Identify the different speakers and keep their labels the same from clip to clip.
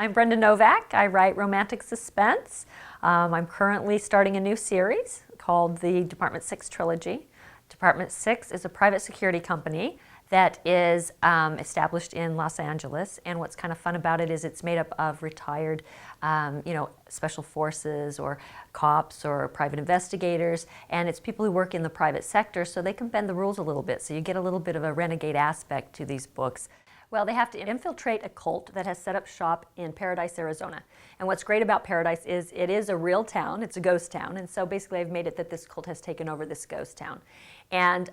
Speaker 1: I'm Brenda Novak. I write romantic suspense. I'm currently starting a new series called the Department 6 Trilogy. Department 6 is a private security company that is established in Los Angeles, and what's kind of fun about it is it's made up of retired special forces or cops or private investigators, and it's people who work in the private sector, so they can bend the rules a little bit, so you get a little bit of a renegade aspect to these books. Well, they have to infiltrate a cult that has set up shop in Paradise, Arizona. And what's great about Paradise is it is a real town, it's a ghost town, and so basically I've made it that this cult has taken over this ghost town. And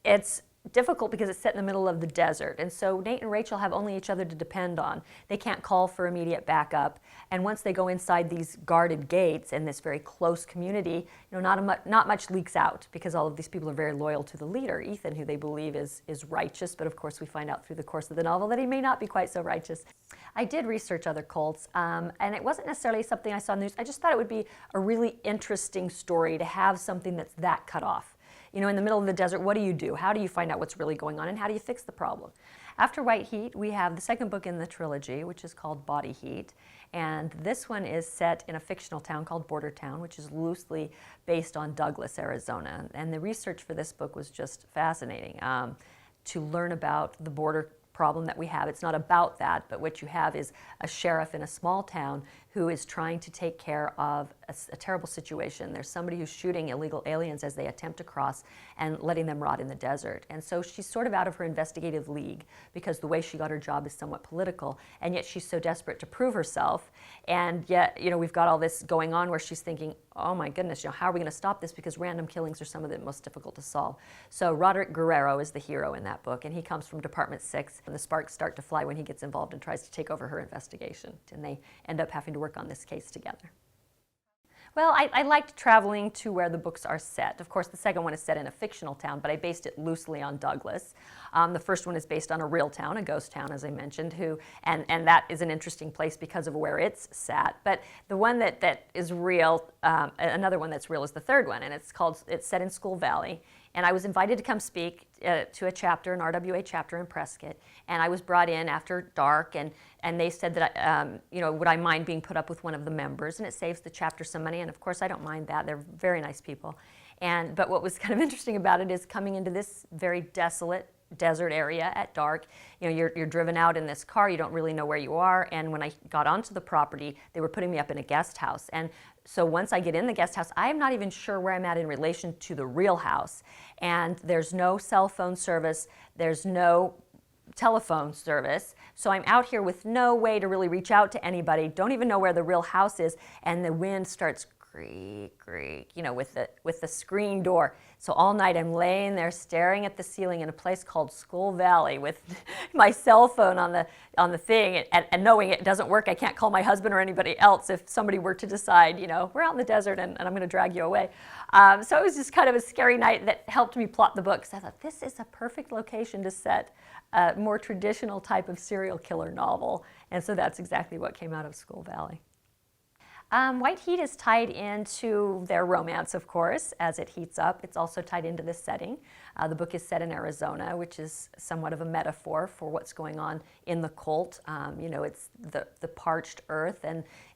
Speaker 1: it's difficult because it's set in the middle of the desert, and so Nate and Rachel have only each other to depend on. They can't call for immediate backup, and once they go inside these guarded gates in this very close community, not much leaks out because all of these people are very loyal to the leader, Ethan, who they believe is righteous, but of course we find out through the course of the novel that he may not be quite so righteous. I did research other cults, and it wasn't necessarily something I saw in the news. I just thought it would be a really interesting story to have something that's that cut off. In the middle of the desert, what do? How do you find out what's really going on, and how do you fix the problem? After White Heat, we have the second book in the trilogy, which is called Body Heat, and this one is set in a fictional town called Border Town, which is loosely based on Douglas, Arizona. And the research for this book was just fascinating to learn about the border problem that we have. It's not about that, but what you have is a sheriff in a small town who is trying to take care of a terrible situation. There's somebody who's shooting illegal aliens as they attempt to cross and letting them rot in the desert. And so she's sort of out of her investigative league because the way she got her job is somewhat political, and yet she's so desperate to prove herself. And yet, we've got all this going on where she's thinking, oh my goodness, how are we going to stop this? Because random killings are some of the most difficult to solve. So Roderick Guerrero is the hero in that book, and he comes from Department 6, and the sparks start to fly when he gets involved and tries to take over her investigation. And they end up having to work on this case together. Well, I liked traveling to where the books are set. Of course, the second one is set in a fictional town, but I based it loosely on Douglas. The first one is based on a real town, a ghost town, as I mentioned, and that is an interesting place because of where it's sat. But the one that is real, another one that's real is the third one, and it's set in School Valley. And I was invited to come speak to a chapter, an RWA chapter in Prescott, and I was brought in after dark, and they said that, would I mind being put up with one of the members, and it saves the chapter some money, and of course I don't mind that. They're very nice people. But what was kind of interesting about it is coming into this very desolate desert area at dark. You're driven out in this car, you don't really know where you are, and when I got onto the property, they were putting me up in a guest house. And so once I get in the guest house, I am not even sure where I'm at in relation to the real house. And there's no cell phone service, there's no telephone service, so I'm out here with no way to really reach out to anybody, don't even know where the real house is, and the wind starts creak, creak, with the screen door. So all night I'm laying there staring at the ceiling in a place called School Valley with my cell phone on the thing, and knowing it doesn't work. I can't call my husband or anybody else if somebody were to decide, we're out in the desert and I'm going to drag you away. So it was just kind of a scary night that helped me plot the book. So I thought, this is a perfect location to set a more traditional type of serial killer novel. And so that's exactly what came out of School Valley. White Heat is tied into their romance, of course, as it heats up. It's also tied into this setting. The book is set in Arizona, which is somewhat of a metaphor for what's going on in the cult. It's the parched earth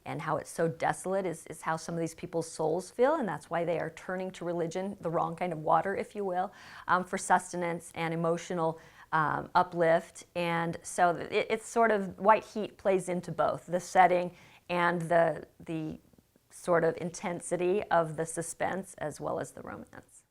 Speaker 1: and how it's so desolate is how some of these people's souls feel, and that's why they are turning to religion, the wrong kind of water, if you will, for sustenance and emotional uplift. And so it's sort of, White Heat plays into both the setting and the sort of intensity of the suspense as well as the romance.